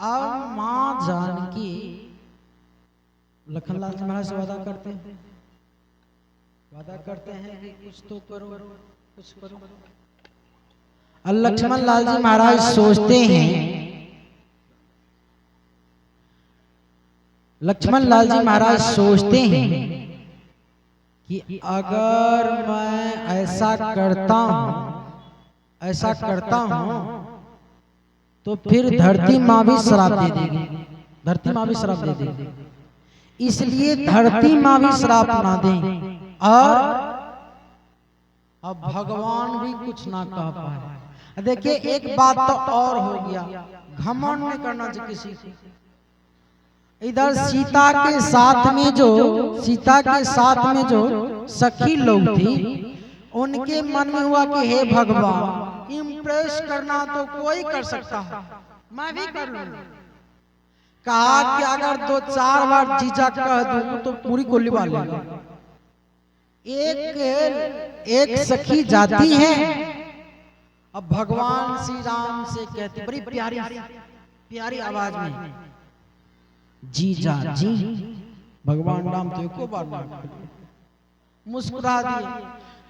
अब मां जानकी लखनलाल जी महाराज से वादा करते हैं कि कुछ तो करो, कुछ करो। और लक्ष्मण लाल जी महाराज सोचते हैं, लक्ष्मण लाल जी महाराज सोचते हैं कि अगर मैं ऐसा करता हूं तो फिर धरती माँ भी श्राप दे देगी, धरती माँ भी श्राप दे देगी। इसलिए धरती माँ भी श्राप ना दें और अब भगवान भी कुछ ना कह पाए। देखिए एक बात तो और हो गया, घमंड नहीं करना चाहिए किसी को। इधर सीता के साथ में जो सखी लोग थी, उनके मन में हुआ कि हे भगवान, इम्प्रेस करना तो कोई कर सकता है, मैं भी कर लूंगा। कहा कि अगर 2-4 बार जीजा कह दूं तो पूरी गोली वाल लेगा। एक सखी जाती है, अब भगवान श्री राम से कहती बड़ी प्यारी आवाज में, जीजा जी। भगवान राम तो एको बार मुस्कुरा दिए।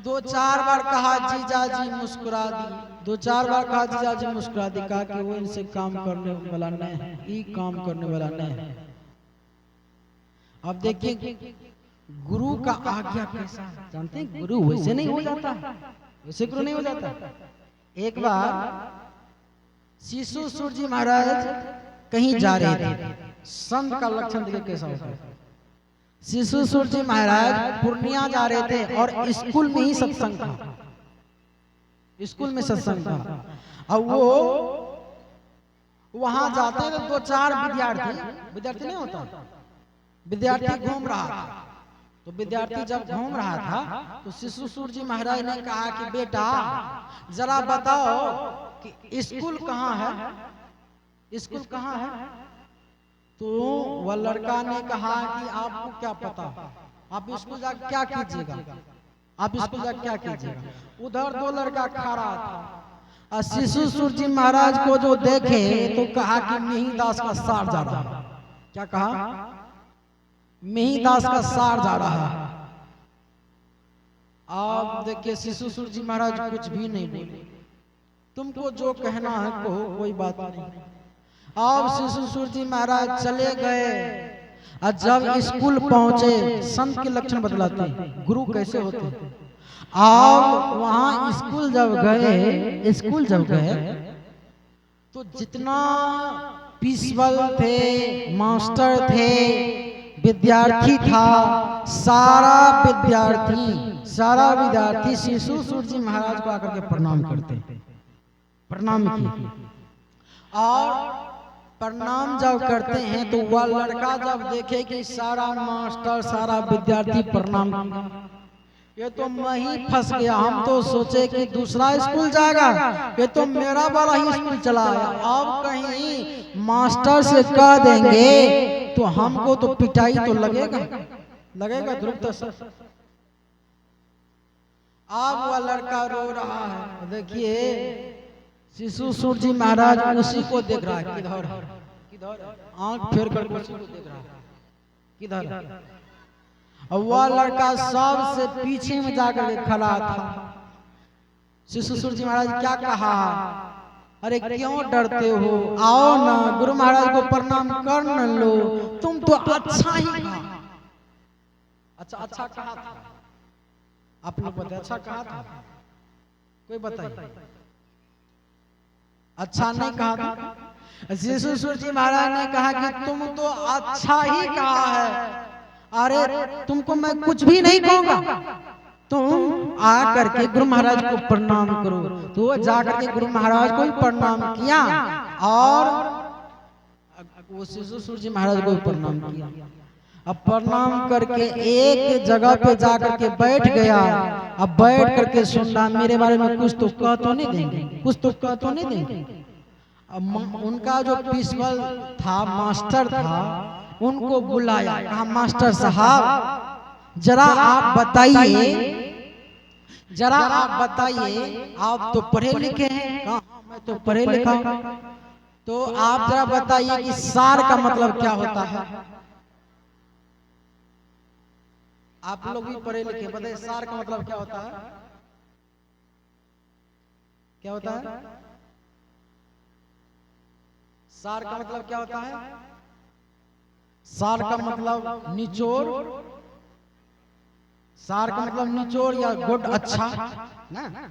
2-4 बार कहा जीजा जी, मुस्कुरा दिए। 2-4 बार कहा जीजा जी, मुस्कुरा दी। कहा कि वो इनसे काम करने वाला नहीं है, ये काम करने वाला नहीं है। अब देखिए गुरु का आज्ञा कैसा, जानते हैं गुरु वैसे नहीं हो जाता, वैसे गुरु नहीं हो जाता। एक बार शिशुसूर जी महाराज कहीं जा रहे थे, संत का लक्षण देखिए कैसा होता है। शिशुसूर जी महाराज पूर्णिया जा रहे थे और स्कूल में ही सत्संग था, स्कूल में सत्संग था। अब वो वहां जाते तो 2-4 विद्यार्थी नहीं होता, विद्यार्थी घूम रहा था। तो विद्यार्थी जब घूम रहा था तो शिशुसूर जी महाराज ने कहा कि बेटा जरा बताओ कि स्कूल कहाँ है, स्कूल कहाँ है। तो वह लड़का ने कहा कि आपको क्या पता, आप स्कूल जाकर क्या कीजिएगा, आप स्कूल जाकर क्या कीजिएगा। उधर 2 लड़का खड़ा था। शिशुसूर जी महाराज को जो देखे तो कहा कि मिहिदास का सार जा रहा है। क्या कहा, मिहिदास का सार जा रहा है। अब देखिए शिशुसूर जी महाराज कुछ भी नहीं बोले, तुमको जो कहना है कहो, कोई बात नहीं। अब शिशुसूर जी महाराज चले गए। और जब स्कूल पहुंचे, संत के लक्षण बतलाते हैं गुरु कैसे होते हैं। अब वहां स्कूल जब गए तो जितना प्रिंसिपल थे, मास्टर थे, विद्यार्थी था, सारा विद्यार्थी शिशुसूर जी महाराज को आकर के प्रणाम किए। और प्रणाम जब करते हैं तो वह लड़का जब देखे कि सारा मास्टर, सारा विद्यार्थी प्रणाम, ये तो मैं ही फंस गया। हम तो सोचे कि दूसरा स्कूल जाएगा, ये तो मेरा वाला ही स्कूल चला आया। अब कहीं मास्टर से कह देंगे तो हमको तो पिटाई तो लगेगा ध्रुव। अब वह लड़का रो रहा है। देखिए शिशुसूर जी महाराज उसी को देख रहा है, किधर आंख फेर कर उसी को देख रहा है, किधर। और वह लड़का सबसे पीछे में जाकर खड़ा था। शिशुसूर जी महाराज क्या कहा, अरे क्यों डरते हो, आओ ना गुरु महाराज को प्रणाम कर न लो, तुम तो अच्छा ही कहा। अच्छा कहा था, आप लोग बताए अच्छा कहा था, कोई बताइए। अच्छा नहीं कहा था। शिशुसूर जी महाराज ने कहा कि तुम तो अच्छा ही कहा है, अरे तुमको मैं कुछ भी नहीं कहूंगा, तुम आ करके गुरु महाराज को प्रणाम करो। तो जाकर के गुरु महाराज को प्रणाम किया और वो शिशुसूर जी महाराज को प्रणाम किया। अब प्रणाम करके एक जगह पे जाकर के बैठ गया। अब बैठ करके सुन रहा, मेरे बारे में कुछ तो कह तो नहीं देंगे, कुछ तो कह तो नहीं देंगे। अब उनका जो प्रिंसिपल था, मास्टर था, उनको बुलाया, कहा मास्टर साहब जरा आप बताइए, आप तो पढ़े लिखे हैं। कहा मैं तो पढ़े लिखा हूं। तो आप जरा बताइए कि सार का मतलब क्या होता है। आप लोग भी पढ़े लिखे, बताइए सार का मतलब क्या होता है, क्या होता है? सार का मतलब क्या होता है? सार का मतलब निचोड़, सार का मतलब निचोड़ या गुड, अच्छा ना।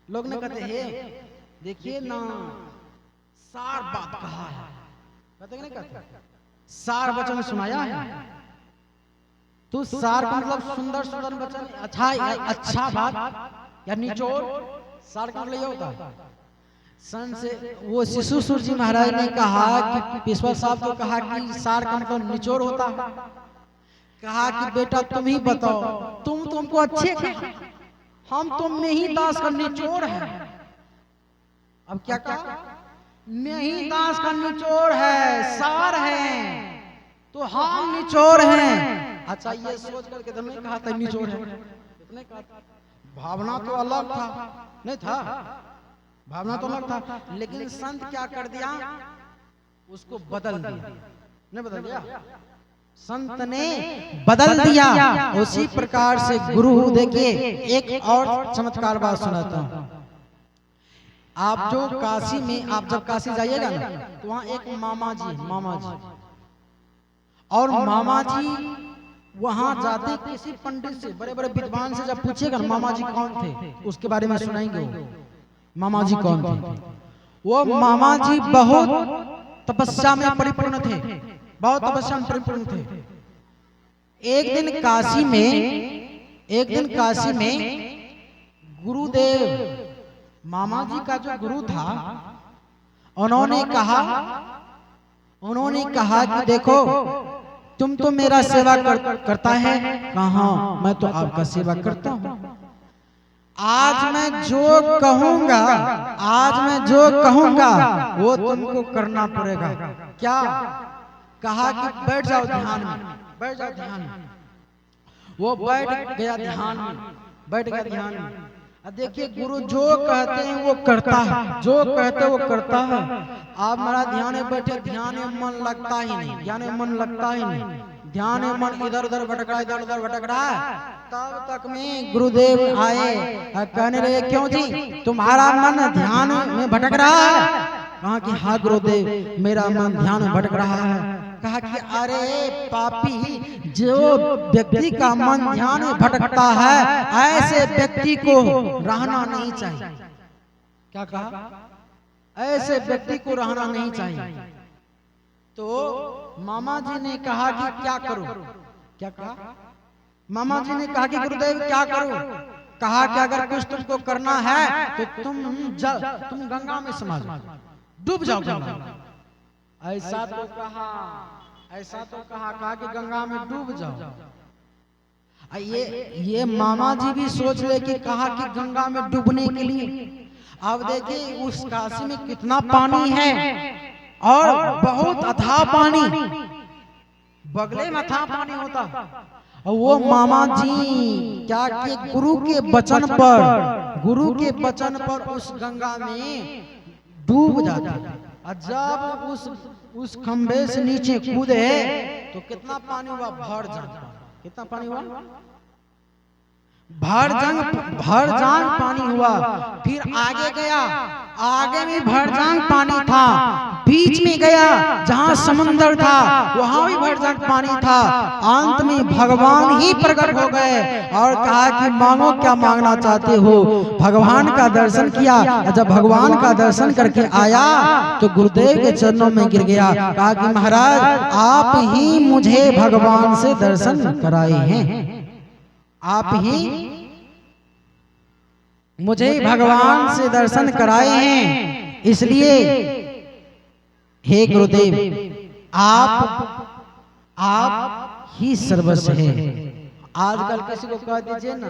लोग ने कहते हैं देखिए ना सार बात कहा है, कहते नहीं कहते, सार वचन सुनाया है। तो सार का मतलब सुंदर सुंदर वचन, अच्छा अच्छा बात या निचोड़, सार का मतलब ये होता है। सन से वो शिशु सूर्य जी महाराज ने कहा कि पेशवा साहब तो कहा कि सार का मतलब निचोड़ होता है। कहा कि बेटा तुम ही बताओ, तुम तुमको अच्छे कहा, हम तुम में ही दास का निचोड़ है। अब क्या कहा? में ही दास का निचोड़ है, सार है, तो हम निचोड़ हैं। अच्छा ये सोच करके तुमने कहा था निचोड़ है, इतने कहा, भावना तो अलग था, नहीं था, भावना तो अलग था, लेकिन संत क्या कर दिया, उसको बदल दिया, नहीं बदल दिया, संत ने बदल दिया। उसी प्रकार से गुरु, देखिए एक और चमत्कार बात सुनाता हूं। आप जो काशी में, आप जब काशी जाइएगा ना तो वहां एक मामा जी, मामा जी, और मामा जी वहां जाते किसी पंडित से, बड़े बड़े विद्वान से जब पूछेगा ना मामा जी कौन थे, उसके बारे में सुनाएंगे वो मामा जी कौन थे। वो मामा जी बहुत तपस्या में परिपूर्ण थे, बहुत तपस्या में परिपूर्ण थे। एक दिन काशी में गुरुदेव, मामा जी का जो गुरु था, उन्होंने कहा कि देखो तुम तो मेरा सेवा करता है, कहाँ मैं तो आपका सेवा करता हूँ। आज मैं जो कहूंगा वो तुमको करना पड़ेगा। क्या कहा कि बैठ जाओ ध्यान में, बैठ जाओ ध्यान में। वो बैठ गया ध्यान में, बैठ गया ध्यान में। देखिए गुरु जो कहते हैं वो करता है, जो कहते हैं वो करता है। आप मेरा ध्यान में बैठे, ध्यान में मन लगता ही नहीं, ध्यान में मन लगता ही नहीं, ध्यान में मन इधर उधर भटक रहा है, इधर उधर भटक रहा है। तब तक में गुरुदेव आए, कहने लगे क्यों जी तुम्हारा मन ध्यान में भटक रहा है? कहा कि हाँ गुरुदेव मेरा मन ध्यान में भटक रहा है। कहा कि अरे पापी, जो व्यक्ति का मन ध्यान में भटकता है ऐसे व्यक्ति को रहना नहीं चाहिए। क्या कहा? ऐसे व्यक्ति को रहना नहीं चाहिए। तो मामा जी ने कहा कि क्या करूं? क्या कहा? मामा जी ने कहा कि गुरुदेव क्या करूं? कहा कि अगर कुछ तुमको करना है तो तुम गंगा में समा जाओ, डूब जाओ गंगा में। ऐसा तो कहा कि गंगा में डूब जाओ। ये मामा जी भी सोच ले कि कहा कि गंगा में डूबने के लिए। अब देखिए उस काशी में कितना पानी है और बहुत अथाह पानी, बगले में अथाह पानी होता। और वो मामा जी क्या कि गुरु के वचन पर उस गंगा में डूब जाते। जब उस खंबे से नीचे कूदे तो कितना पानी हुआ? भर जांग। कितना पानी हुआ? भर जांग पानी हुआ। फिर आगे गया, आगे में भर जांग पानी था। बीच में गया जहां समंदर था वहां भी भर जांग पानी था। अंत में भगवान ही प्रकट हो गए और कहा कि मांगो क्या मांगना चाहते हो। भगवान का दर्शन किया। जब भगवान का दर्शन करके आया तो गुरुदेव के चरणों में गिर गया। कहा कि महाराज आप ही मुझे भगवान से दर्शन कराए हैं, आप ही मुझे भगवान से दर्शन कराए हैं, इसलिए हे गुरुदेव आप ही सर्वस्व है। आजकल किसी को कह दीजिए ना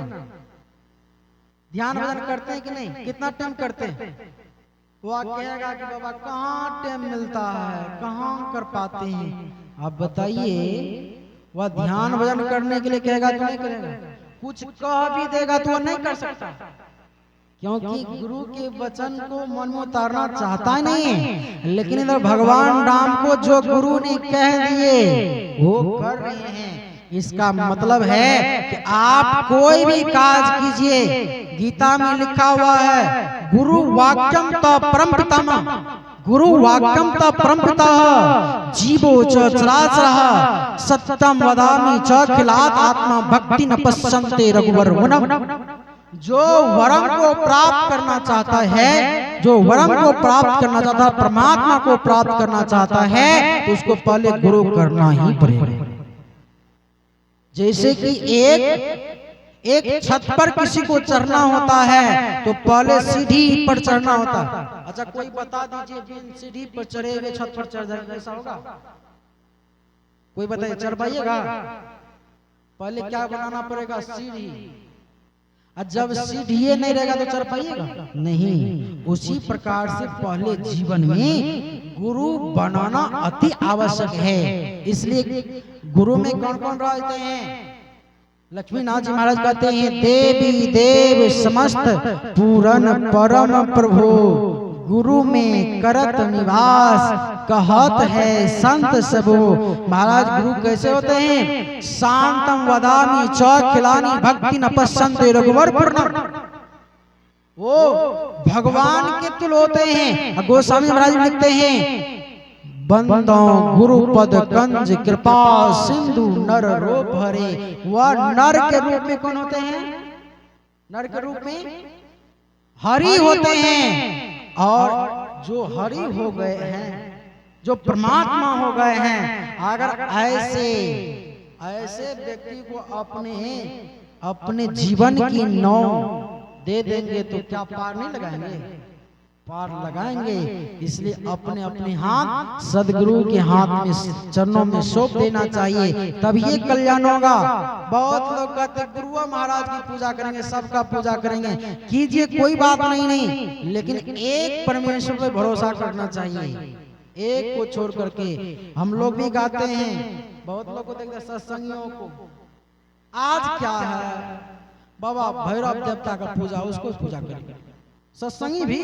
ध्यान भजन करते हैं कि नहीं, कितना टाइम करते हैं, वो कहेगा कि बाबा कहाँ टाइम मिलता है, कहाँ कर पाते हैं। आप बताइए वह ध्यान भजन करने के लिए कहेगा तो नहीं करेगा, कुछ कह भी देगा तो वह नहीं कर सकता। क्योंकि गुरु के वचन को मन में उतारना चाहता ही नहीं है, लेकिन इधर भगवान राम को जो गुरु ने कह दिए वो कर रहे हैं। इसका मतलब है कि आप कोई भी काज कीजिए, गीता में लिखा हुआ है गुरु वाक्यम त परमपितम, गुरु वाक्यम त परमपितः जीवो च चराचरः सत्यम वदामि च खिलात आत्मा भक्ति न पश्यन्ते रघुवर मुनम। जो वरम को प्राप्त करना चाहता है, जो वरम को प्राप्त करना चाहता है, परमात्मा को प्राप्त करना चाहता है, तो उसको पहले गुरु करना ही पड़ेगा। जैसे कि एक छत पर किसी को चढ़ना होता है तो पहले सीढ़ी पर चढ़ना होता है। अच्छा कोई बता दीजिए बिन सीढ़ी पर चढ़े हुए छत पर चढ़ जाएगा, ऐसा होगा? कोई बताइए, चढ़ पाइएगा? पहले क्या बनाना पड़ेगा? सीढ़ी। जब सीढ़ी नहीं रहेगा तो चढ़ पाइएगा? नहीं। उसी प्रकार से पहले जीवन में गुरु बनाना अति आवश्यक है। इसलिए गुरु में कौन कौन रहते हैं? लक्ष्मीनाथ जी महाराज कहते हैं देवी देव समस्त पूरन परम प्रभु, गुरु में करत निवास कहत है संत सबो। महाराज गुरु कैसे होते हैं? शांतम वदामि च खिलानी भक्ति न पश्यन्ते रघुवर पूर्णम। वो भगवान के तुल होते हैं। गोस्वामी महाराज लिखते हैं बंदो गुरु पद कंज कृपा सिंधु नर रूप हरे। वह नर के रूप में कौन होते हैं? नर के रूप में हरि होते हैं। और जो हरि हो गए हैं, जो परमात्मा हो गए हैं, अगर ऐसे व्यक्ति को अपने जीवन की नाव दे देंगे तो क्या पार नहीं लगाएंगे? पार लगाएंगे। इसलिए अपने अपने हाथ सदगुरु के हाथ में चरणों में सौंप देना चाहिए, तब ये कल्याण होगा। बहुत लोग कहते गुरुआ महाराज की पूजा करेंगे, सबका पूजा करेंगे, कीजिए कोई बात नहीं, लेकिन एक परमेश्वर पे भरोसा करना चाहिए, एक को छोड़ करके। हम लोग भी गाते हैं, बहुत लोग को देखते सत्संगियों को, आज क्या है बाबा भैरव देवता का पूजा, उसको पूजा करेंगे। सत्संगी भी